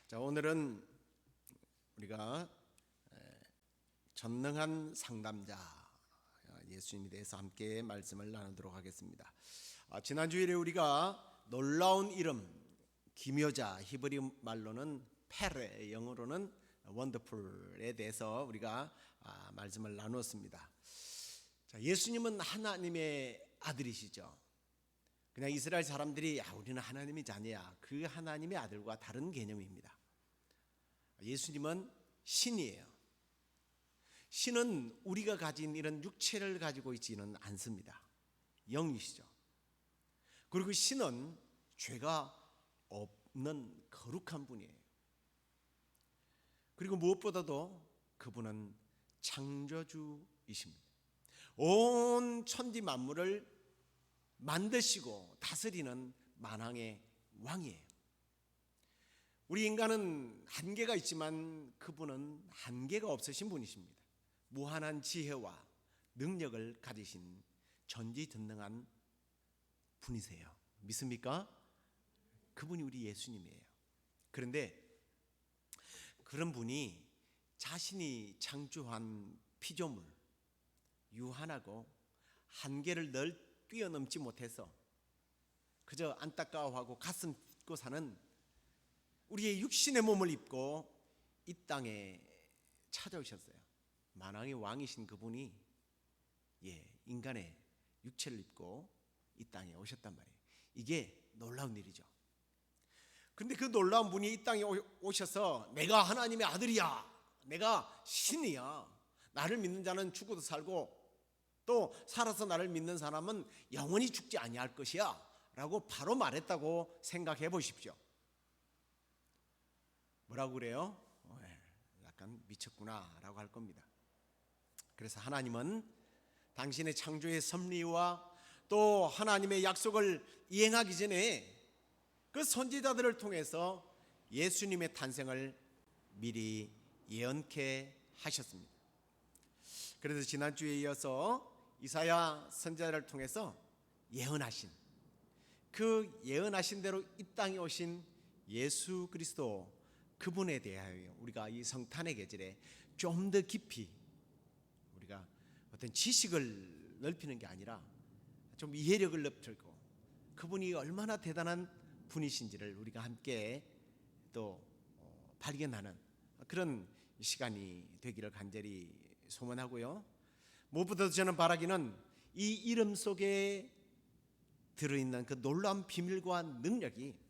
자, 오늘은 우리가 전능한 상담자 예수님에 대해서 함께 말씀을 나누도록 하겠습니다. 지난 주일에 우리가 놀라운 이름, 기묘자, 히브리 말로는 페레, 영어로는 원더풀에 대해서 우리가 말씀을 나누었습니다. 자, 예수님은 하나님의 아들이시죠. 그냥 이스라엘 사람들이 우리는 하나님의 자녀야, 그 하나님의 아들과 다른 개념입니다. 예수님은 신이에요. 신은 우리가 가진 이런 육체를 가지고 있지는 않습니다. 영이시죠. 그리고 신은 죄가 없는 거룩한 분이에요. 그리고 무엇보다도 그분은 창조주이십니다. 온 천지 만물을 만드시고 다스리는 만왕의 왕이에요. 우리 인간은 한계가 있지만 그분은 한계가 없으신 분이십니다. 무한한 지혜와 능력을 가지신 전지전능한 분이세요. 믿습니까? 그분이 우리 예수님이에요. 그런데 그런 분이 자신이 창조한 피조물, 유한하고 한계를 뛰어넘지 못해서 그저 안타까워하고 가슴 찢고 사는 우리의 육신의 몸을 입고 이 땅에 찾아오셨어요. 만왕의 왕이신 그분이 인간의 육체를 입고 이 땅에 오셨단 말이에요. 이게 놀라운 일이죠. 그런데 그 놀라운 분이 이 땅에 오셔서 내가 하나님의 아들이야, 내가 신이야, 나를 믿는 자는 죽어도 살고 또 살아서 나를 믿는 사람은 영원히 죽지 아니할 것이야 라고 바로 말했다고 생각해 보십시오. 뭐라고 그래요? 약간 미쳤구나 라고 할 겁니다. 그래서 하나님은 당신의 창조의 섭리와 또 하나님의 약속을 이행하기 전에 그 선지자들을 통해서 예수님의 탄생을 미리 예언케 하셨습니다. 그래서 지난주에 이어서 이사야 선지자를 통해서 예언하신, 그 예언하신 대로 이 땅에 오신 예수 그리스도, 그분에 대하여 우리가 이 성탄의 계절에 좀 더 깊이 우리가 어떤 지식을 넓히는 게 아니라 좀 이해력을 넓히고 그분이 얼마나 대단한 분이신지를 우리가 함께 또 발견하는 그런 시간이 되기를 간절히 소원하고요. 무엇보다도 저는 바라기는 이 이름 속에 들어있는 그 놀라운 비밀과 능력이,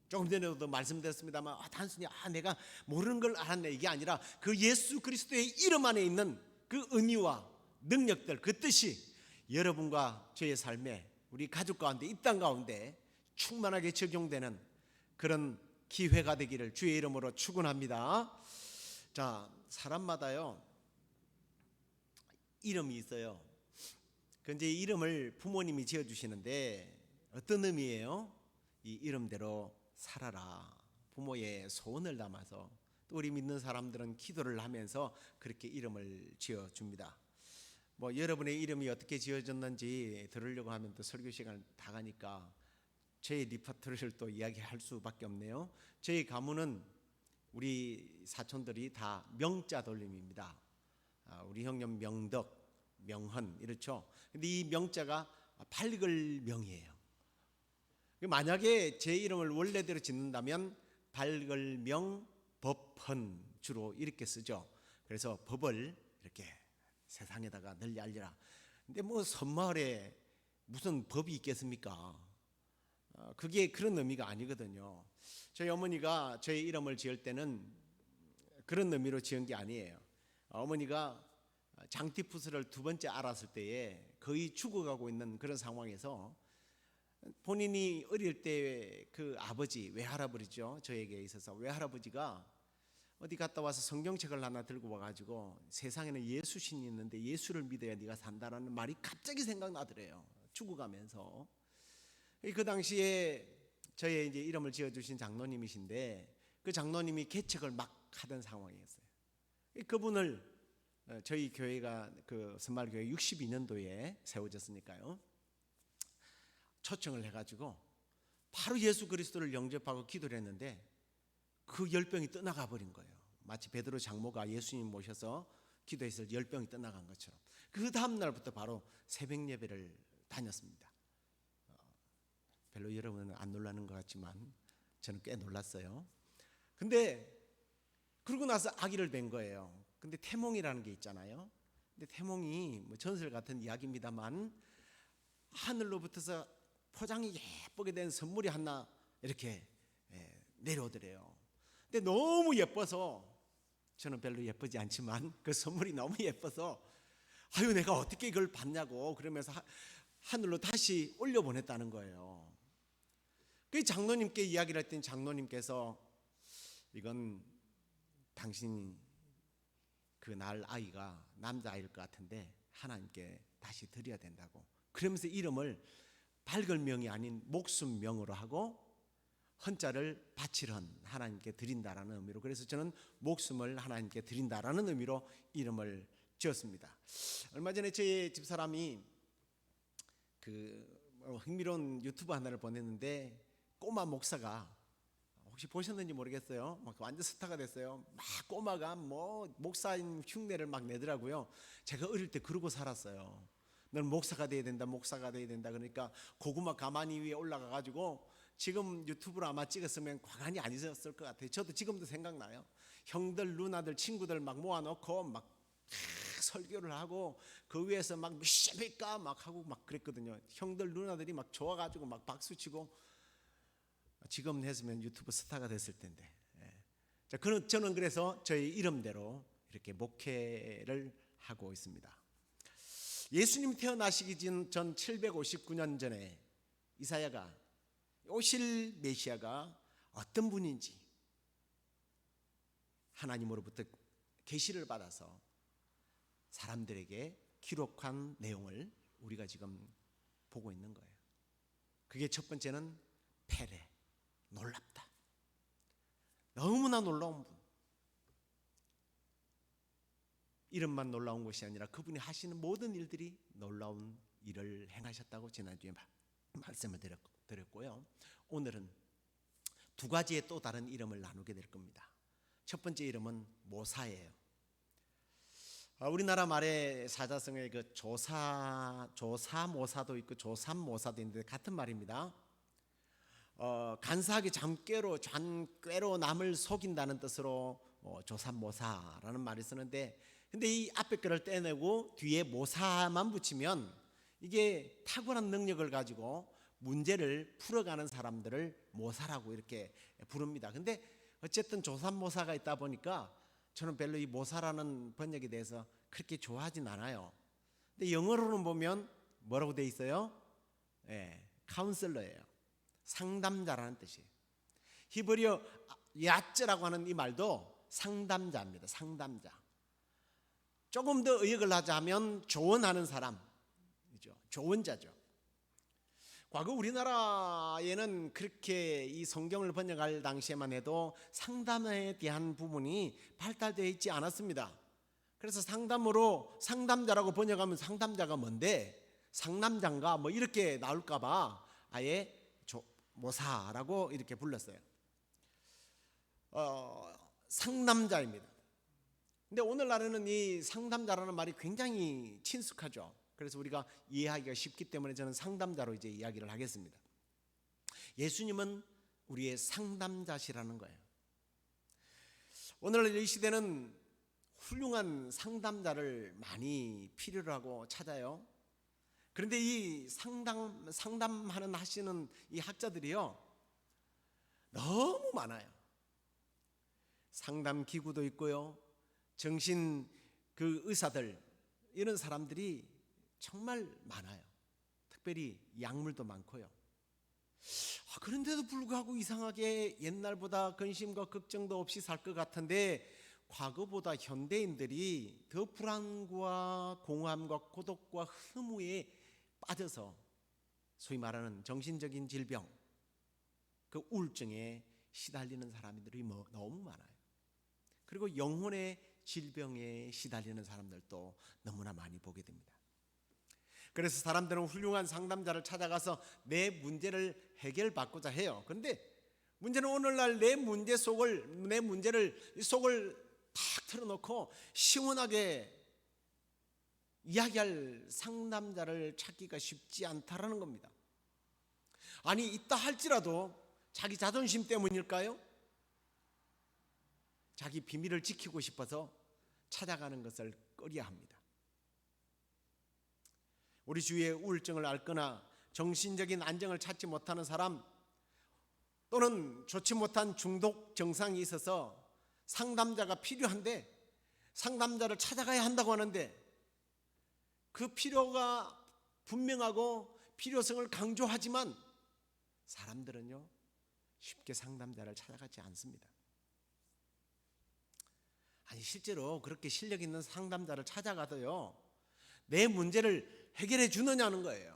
조금 전에도 말씀드렸습니다만 단순히 내가 모르는 걸 알았네 이게 아니라 그 예수 그리스도의 이름 안에 있는 그 의미와 능력들, 그 뜻이 여러분과 저의 삶에, 우리 가족 가운데, 이 땅 가운데 충만하게 적용되는 그런 기회가 되기를 주의 이름으로 축원합니다. 자, 사람마다요 이름이 있어요. 근데 이 이름을 부모님이 지어주시는데 어떤 의미예요? 이 이름대로 살아라, 부모의 소원을 담아서 또 우리 믿는 사람들은 기도를 하면서 그렇게 이름을 지어줍니다. 여러분의 이름이 어떻게 지어졌는지 들으려고 하면 또 설교 시간 다 가니까 제 리퍼토리를 또 이야기할 수밖에 없네요. 저희 가문은 우리 사촌들이 다 명자 돌림입니다. 우리 형님 명덕, 명헌 이렇죠. 근데 이 명자가 밝을 명이에요. 만약에 제 이름을 원래대로 짓는다면 밝을 명, 법헌 주로 이렇게 쓰죠. 그래서 법을 이렇게 세상에다가 널리 알려라. 근데 섬마을에 무슨 법이 있겠습니까? 그게 그런 의미가 아니거든요. 저희 어머니가 저희 이름을 지을 때는 그런 의미로 지은 게 아니에요. 어머니가 장티푸스를 두 번째 알았을 때에 거의 죽어가고 있는 그런 상황에서 본인이 어릴 때 그 아버지, 외할아버지죠, 저에게 있어서 외할아버지가 어디 갔다 와서 성경책을 하나 들고 와가지고 세상에는 예수신이 있는데 예수를 믿어야 네가 산다라는 말이 갑자기 생각나더래요. 죽어가면서. 그 당시에 저의 이제 이름을 지어주신 장로님이신데 그 장로님이 개척을 막 하던 상황이었어요. 그분을 저희 교회가 그 선말교회 62년도에 세워졌으니까요, 초청을 해가지고 바로 예수 그리스도를 영접하고 기도를 했는데 그 열병이 떠나가 버린 거예요. 마치 베드로 장모가 예수님 모셔서 기도했을 때 열병이 떠나간 것처럼. 그 다음 날부터 바로 새벽 예배를 다녔습니다. 별로 여러분은 안 놀라는 것 같지만 저는 꽤 놀랐어요. 근데 그러고 나서 아기를 뵌 거예요. 근데 태몽이라는 게 있잖아요. 근데 태몽이 뭐 전설 같은 이야기입니다만 하늘로부터서 포장이 예쁘게 된 선물이 하나 이렇게 내려오더래요. 근데 너무 예뻐서, 저는 별로 예쁘지 않지만 그 선물이 너무 예뻐서 아유 내가 어떻게 이걸 받냐고 그러면서 하늘로 다시 올려보냈다는 거예요. 그 장로님께 이야기를 했더니 장로님께서 이건 당신 그 날 아이가 남자아이일 것 같은데 하나님께 다시 드려야 된다고, 그러면서 이름을 발걸명이 아닌 목숨명으로 하고 헌자를 바칠헌 하나님께 드린다라는 의미로, 그래서 저는 목숨을 하나님께 드린다라는 의미로 이름을 지었습니다. 얼마 전에 제 집사람이 그 흥미로운 유튜브 하나를 보냈는데 꼬마 목사가, 혹시 보셨는지 모르겠어요. 막 완전 스타가 됐어요. 막 꼬마가 뭐 목사인 흉내를 막 내더라고요. 제가 어릴 때 그러고 살았어요. 너는 목사가 돼야 된다, 목사가 돼야 된다. 그러니까 고구마 가마니 위에 올라가 가지고, 지금 유튜브로 아마 찍었으면 과간이 아니었을 것 같아요. 저도 지금도 생각나요. 형들, 누나들, 친구들 막 모아놓고 막 설교를 하고 그 위에서 막 미십니까 막 하고 막 그랬거든요. 형들, 누나들이 막 좋아가지고 막 박수치고. 지금 했으면 유튜브 스타가 됐을 텐데. 자, 저는 그래서 저희 이름대로 이렇게 목회를 하고 있습니다. 예수님 태어나시기 전 759년 전에 이사야가 오실 메시아가 어떤 분인지 하나님으로부터 계시를 받아서 사람들에게 기록한 내용을 우리가 지금 보고 있는 거예요. 그게 첫 번째는 페레, 놀랍다. 너무나 놀라운 분. 이름만 놀라운 것이 아니라 그분이 하시는 모든 일들이 놀라운 일을 행하셨다고 지난주에 말씀을 드렸고요. 오늘은 두 가지의 또 다른 이름을 나누게 될 겁니다. 첫 번째 이름은 모사예요. 우리나라 말의 사자성어에 그 조사모사도 있고 조삼모사도 있는데 같은 말입니다. 간사하게 잔꾀로 남을 속인다는 뜻으로 조삼모사라는 말을 쓰는데, 근데 이 앞에 거를 떼내고 뒤에 모사만 붙이면 이게 탁월한 능력을 가지고 문제를 풀어가는 사람들을 모사라고 이렇게 부릅니다. 근데 어쨌든 조삼모사가 있다 보니까 저는 별로 이 모사라는 번역에 대해서 그렇게 좋아하진 않아요. 근데 영어로는 보면 뭐라고 돼 있어요? 카운슬러예요. 상담자라는 뜻이에요. 히브리어 야츠라고 하는 이 말도 상담자입니다. 상담자. 조금 더 의역을 하자면 조언하는 사람이죠. 조언자죠. 과거 우리나라에는 그렇게 이 성경을 번역할 당시에만 해도 상담에 대한 부분이 발달되어 있지 않았습니다. 그래서 상담자라고 번역하면 상담자가 뭔데 상남자인가 뭐 이렇게 나올까 봐 아예 모사라고 이렇게 불렀어요. 상남자입니다. 근데 오늘날에는 이 상담자라는 말이 굉장히 친숙하죠. 그래서 우리가 이해하기가 쉽기 때문에 저는 상담자로 이제 이야기를 하겠습니다. 예수님은 우리의 상담자시라는 거예요. 오늘날 이 시대는 훌륭한 상담자를 많이 필요로 하고 찾아요. 그런데 이 하시는 이 학자들이요 너무 많아요. 상담 기구도 있고요, 정신 그 의사들 이런 사람들이 정말 많아요. 특별히 약물도 많고요. 그런데도 불구하고 이상하게 옛날보다 근심과 걱정도 없이 살 것 같은데 과거보다 현대인들이 더 불안과 공허함과 고독과 허무에 빠져서 소위 말하는 정신적인 질병, 그 우울증에 시달리는 사람들이 너무 많아요. 그리고 영혼의 질병에 시달리는 사람들도 너무나 많이 보게 됩니다. 그래서 사람들은 훌륭한 상담자를 찾아가서 내 문제를 해결받고자 해요. 그런데 문제는 오늘날 내 문제를 속을 탁 털어놓고 시원하게 이야기할 상담자를 찾기가 쉽지 않다라는 겁니다. 아니, 있다 할지라도 자기 자존심 때문일까요? 자기 비밀을 지키고 싶어서 찾아가는 것을 꺼려합니다. 우리 주위에 우울증을 앓거나 정신적인 안정을 찾지 못하는 사람, 또는 좋지 못한 중독 증상이 있어서 상담자가 필요한데 상담자를 찾아가야 한다고 하는데, 그 필요가 분명하고 필요성을 강조하지만 사람들은요, 쉽게 상담자를 찾아가지 않습니다. 아니, 실제로 그렇게 실력 있는 상담자를 찾아가도요, 내 문제를 해결해 주느냐는 거예요.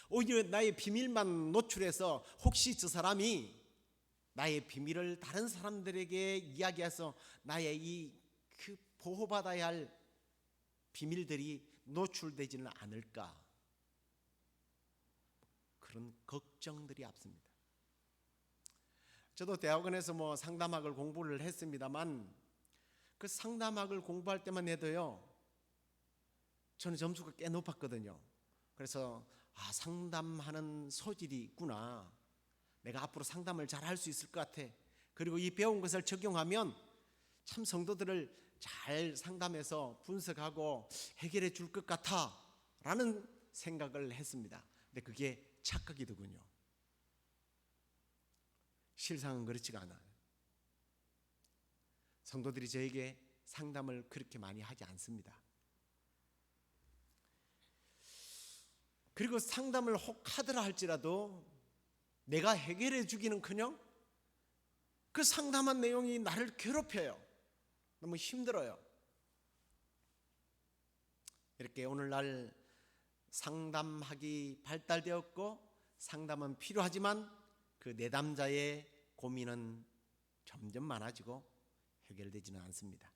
오히려 나의 비밀만 노출해서 혹시 저 사람이 나의 비밀을 다른 사람들에게 이야기해서 나의 그 보호받아야 할 비밀들이 노출되지는 않을까, 그런 걱정들이 앞섭니다. 저도 대학원에서 상담학을 공부를 했습니다만, 그 상담학을 공부할 때만 해도요, 저는 점수가 꽤 높았거든요. 그래서 상담하는 소질이 있구나, 내가 앞으로 상담을 잘 할 수 있을 것 같아, 그리고 이 배운 것을 적용하면 참 성도들을 잘 상담해서 분석하고 해결해 줄 것 같아 라는 생각을 했습니다. 근데 그게 착각이더군요. 실상은 그렇지가 않아요. 성도들이 저에게 상담을 그렇게 많이 하지 않습니다. 그리고 상담을 혹 하더라 할지라도 내가 해결해 주기는커녕 그 상담한 내용이 나를 괴롭혀요. 너무 힘들어요. 이렇게 오늘날 상담학이 발달되었고 상담은 필요하지만 그 내담자의 고민은 점점 많아지고 해결되지는 않습니다.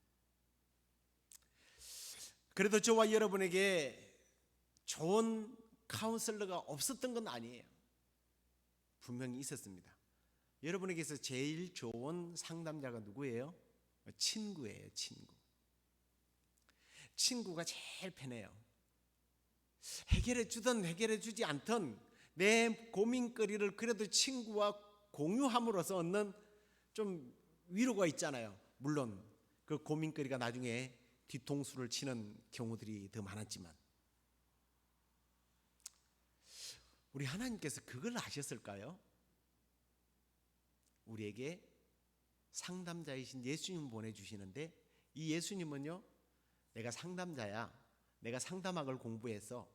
그래도 저와 여러분에게 좋은 카운슬러가 없었던 건 아니에요. 분명히 있었습니다. 여러분에게서 제일 좋은 상담자가 누구예요? 친구예요. 친구가 제일 편해요. 해결해 주든 해결해 주지 않든 내 고민거리를 그래도 친구와 공유함으로써 얻는 좀 위로가 있잖아요. 물론 그 고민거리가 나중에 뒤통수를 치는 경우들이 더 많았지만, 우리 하나님께서 그걸 아셨을까요? 우리에게 상담자이신 예수님 보내주시는데, 이 예수님은요, 내가 상담자야, 내가 상담학을 공부해서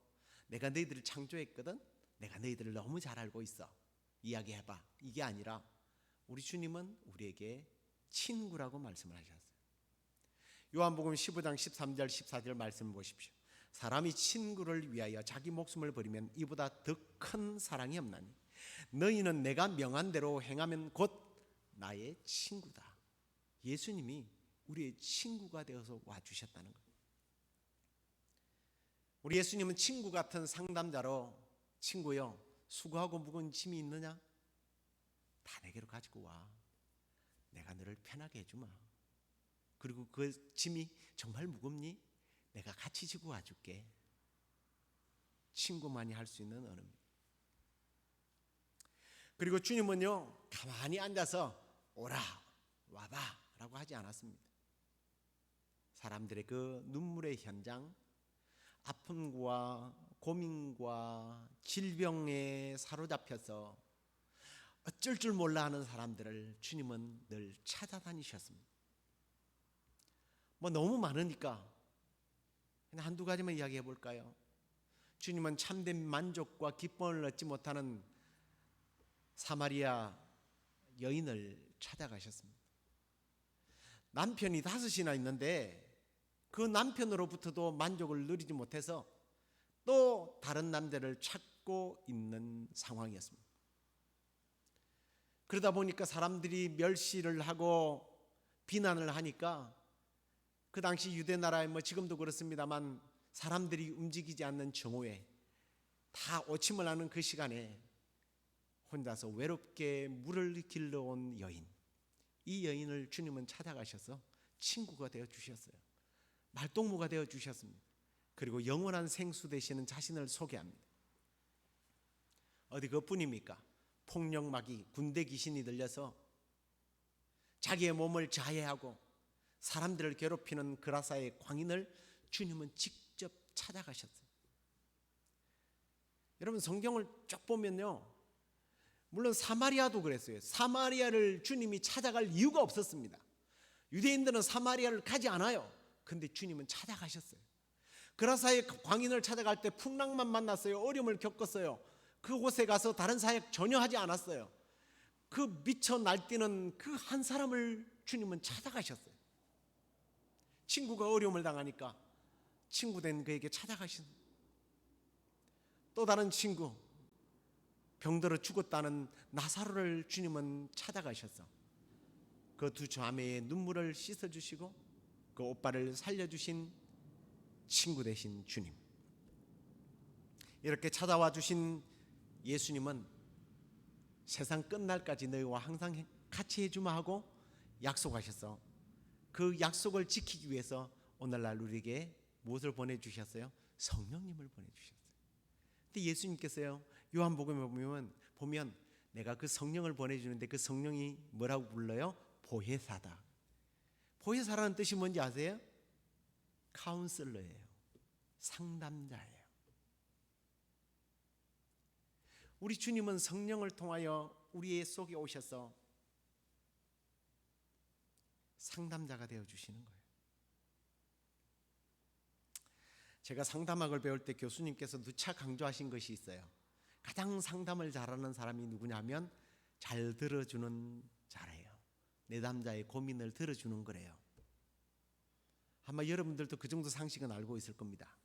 내가 너희들을 창조했거든, 내가 너희들을 너무 잘 알고 있어, 이야기해봐, 이게 아니라 우리 주님은 우리에게 친구라고 말씀을 하셨어요. 요한복음 15장 13절 14절 말씀 보십시오. 사람이 친구를 위하여 자기 목숨을 버리면 이보다 더 큰 사랑이 없나니 너희는 내가 명한 대로 행하면 곧 나의 친구다. 예수님이 우리의 친구가 되어서 와주셨다는 거예요. 우리 예수님은 친구 같은 상담자로, 친구여, 수고하고 무거운 짐이 있느냐? 다 내게로 가지고 와. 내가 너를 편하게 해주마. 그리고 그 짐이 정말 무겁니? 내가 같이 지고 와줄게. 친구만이 할 수 있는 언어입니다. 그리고 주님은요, 가만히 앉아서 오라, 와봐 라고 하지 않았습니다. 사람들의 그 눈물의 현장, 아픔과 고민과 질병에 사로잡혀서 어쩔 줄 몰라 하는 사람들을 주님은 늘 찾아다니셨습니다. 너무 많으니까 그냥 한두 가지만 이야기해 볼까요? 주님은 참된 만족과 기쁨을 얻지 못하는 사마리아 여인을 찾아가셨습니다. 남편이 5이나 있는데 그 남편으로부터도 만족을 누리지 못해서 또 다른 남자를 찾고 있는 상황이었습니다. 그러다 보니까 사람들이 멸시를 하고 비난을 하니까, 그 당시 유대 나라에 지금도 그렇습니다만 사람들이 움직이지 않는 정오에 다 오침을 하는 그 시간에 혼자서 외롭게 물을 길러온 여인, 이 여인을 주님은 찾아가셔서 친구가 되어 주셨어요. 말동무가 되어 주셨습니다. 그리고 영원한 생수 되시는 자신을 소개합니다. 어디 그뿐입니까? 폭력마귀, 군대 귀신이 들려서 자기의 몸을 자해하고 사람들을 괴롭히는 그라사의 광인을 주님은 직접 찾아가셨어요. 여러분, 성경을 쭉 보면요, 물론 사마리아도 그랬어요. 사마리아를 주님이 찾아갈 이유가 없었습니다. 유대인들은 사마리아를 가지 않아요. 근데 주님은 찾아가셨어요. 그라사의 광인을 찾아갈 때 풍랑만 만났어요. 어려움을 겪었어요. 그곳에 가서 다른 사역 전혀 하지 않았어요. 그 미쳐 날뛰는 그 한 사람을 주님은 찾아가셨어요. 친구가 어려움을 당하니까 친구 된 그에게 찾아가신, 또 다른 친구, 병들어 죽었다는 나사로를 주님은 찾아가셔서 그 두 자매의 눈물을 씻어주시고 그 오빠를 살려주신 친구 되신 주님, 이렇게 찾아와 주신 예수님은 세상 끝날까지 너희와 항상 같이 해주마 하고 약속하셔서 그 약속을 지키기 위해서 오늘날 우리에게 무엇을 보내주셨어요? 성령님을 보내주셨어요. 근데 예수님께서요, 요한복음에 보면 내가 그 성령을 보내주는데 그 성령이 뭐라고 불러요? 보혜사다. 보혜사라는 뜻이 뭔지 아세요? 카운슬러예요. 상담자예요. 우리 주님은 성령을 통하여 우리의 속에 오셔서 상담자가 되어주시는 거예요. 제가 상담학을 배울 때 교수님께서 누차 강조하신 것이 있어요. 가장 상담을 잘하는 사람이 누구냐면 잘 들어주는 자래요. 내담자의 고민을 들어주는 거래요. 아마 여러분들도 그 정도 상식은 알고 있을 겁니다.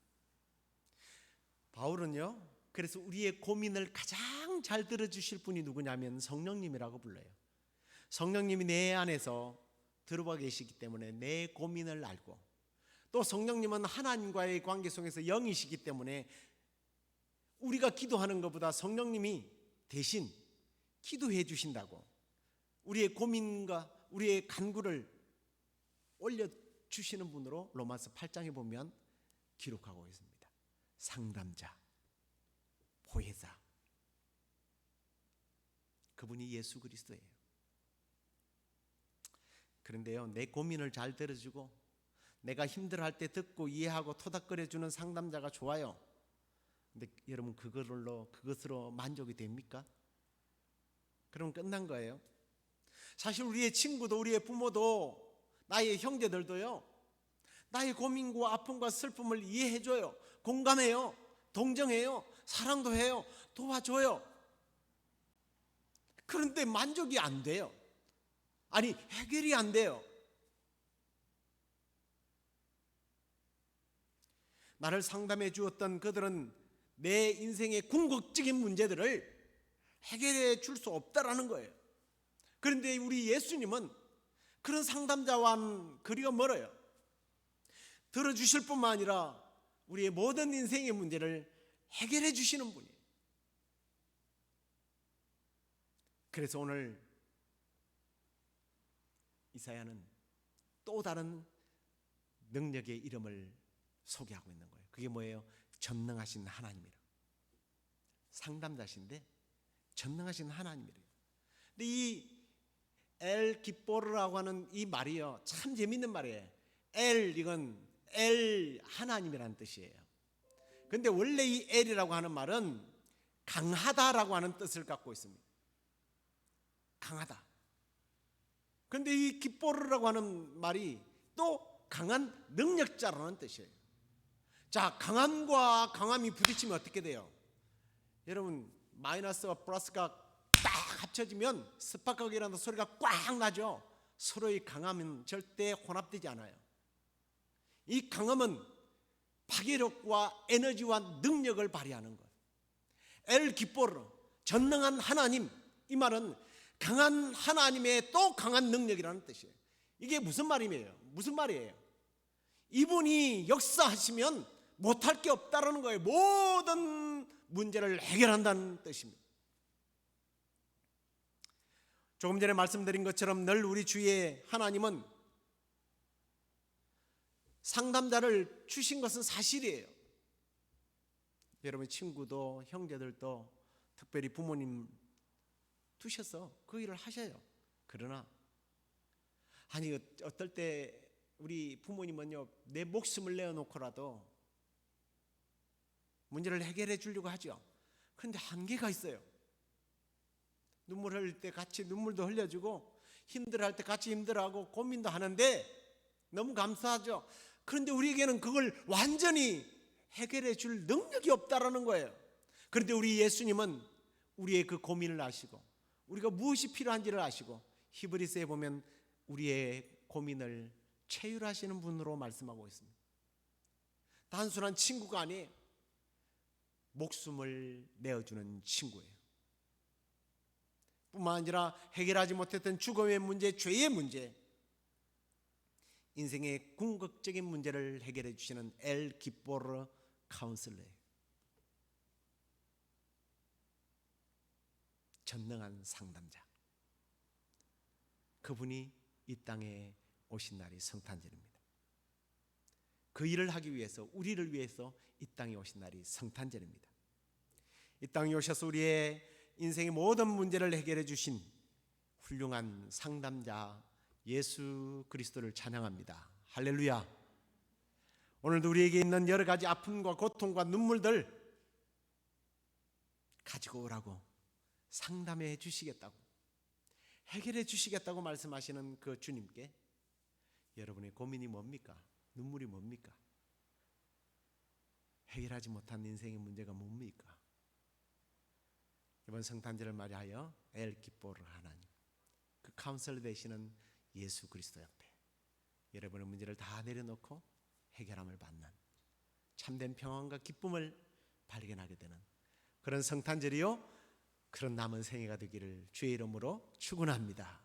바울은요, 그래서 우리의 고민을 가장 잘 들어주실 분이 누구냐면 성령님이라고 불러요. 성령님이 내 안에서 들어와 계시기 때문에 내 고민을 알고, 또 성령님은 하나님과의 관계 속에서 영이시기 때문에 우리가 기도하는 것보다 성령님이 대신 기도해 주신다고, 우리의 고민과 우리의 간구를 올려주시는 분으로 로마서 8장에 보면 기록하고 있습니다. 상담자, 보혜사, 그분이 예수 그리스도예요. 그런데요, 내 고민을 잘 들어주고 내가 힘들어할 때 듣고 이해하고 토닥거려주는 상담자가 좋아요. 근데 여러분, 그것으로 만족이 됩니까? 그럼 끝난 거예요. 사실 우리의 친구도, 우리의 부모도, 나의 형제들도요, 나의 고민과 아픔과 슬픔을 이해해줘요. 공감해요. 동정해요. 사랑도 해요. 도와줘요. 그런데 만족이 안 돼요. 아니, 해결이 안 돼요. 나를 상담해 주었던 그들은 내 인생의 궁극적인 문제들을 해결해 줄 수 없다라는 거예요. 그런데 우리 예수님은 그런 상담자와는 거리가 멀어요. 들어주실 뿐만 아니라 우리의 모든 인생의 문제를 해결해 주시는 분이에요. 그래서 오늘 이사야는 또 다른 능력의 이름을 소개하고 있는 거예요. 그게 뭐예요? 전능하신 하나님이라. 상담자신데 전능하신 하나님이래요. 근데 이 엘 기뽀르라고 하는 이 말이요, 참 재밌는 말이에요. 이건 엘 하나님이라는 뜻이에요. 근데 원래 이 엘이라고 하는 말은 강하다라고 하는 뜻을 갖고 있습니다. 강하다. 그런데 이 기뽀르라고 하는 말이 또 강한 능력자라는 뜻이에요. 자, 강함과 강함이 부딪히면 어떻게 돼요? 여러분, 마이너스와 플러스가 딱 합쳐지면 스파크기라는 소리가 꽉 나죠. 서로의 강함은 절대 혼합되지 않아요. 이 강함은 파괴력과 에너지와 능력을 발휘하는 거예요. 엘 기뽀르, 전능한 하나님, 이 말은 강한 하나님의 또 강한 능력이라는 뜻이에요. 이게 무슨 말이에요? 무슨 말이에요? 이분이 역사하시면 못할 게 없다라는 거예요. 모든 문제를 해결한다는 뜻입니다. 조금 전에 말씀드린 것처럼 늘 우리 주위에 하나님은 상담자를 주신 것은 사실이에요. 여러분 친구도 형제들도 특별히 부모님 두셔서 그 일을 하셔요. 그러나 아니 어떨 때 우리 부모님은요 내 목숨을 내어놓고라도 문제를 해결해 주려고 하죠. 그런데 한계가 있어요. 눈물 흘릴 때 같이 눈물도 흘려주고 힘들어할 때 같이 힘들어하고 고민도 하는데 너무 감사하죠. 그런데 우리에게는 그걸 완전히 해결해 줄 능력이 없다라는 거예요. 그런데 우리 예수님은 우리의 그 고민을 아시고 우리가 무엇이 필요한지를 아시고 히브리서에 보면 우리의 고민을 체휼하시는 분으로 말씀하고 있습니다. 단순한 친구가 아니에요. 목숨을 내어주는 친구예요. 뿐만 아니라 해결하지 못했던 죽음의 문제, 죄의 문제, 인생의 궁극적인 문제를 해결해 주시는 엘 기포르 카운슬러예요. 전능한 상담자. 그분이 이 땅에 오신 날이 성탄절입니다. 그 일을 하기 위해서, 우리를 위해서 이 땅에 오신 날이 성탄절입니다. 이 땅에 오셔서 우리의 인생의 모든 문제를 해결해 주신 훌륭한 상담자 예수 그리스도를 찬양합니다. 할렐루야. 오늘도 우리에게 있는 여러 가지 아픔과 고통과 눈물들 가지고 오라고 상담해 주시겠다고, 해결해 주시겠다고 말씀하시는 그 주님께 여러분의 고민이 뭡니까? 눈물이 뭡니까? 해결하지 못한 인생의 문제가 뭡니까? 이번 성탄절을 맞이하여 엘 기포르 하나님, 그 카운슬러 되시는 예수 그리스도 옆에 여러분의 문제를 다 내려놓고 해결함을 받는 참된 평안과 기쁨을 발견하게 되는 그런 성탄절이요, 그런 남은 생애가 되기를 주의 이름으로 축원합니다.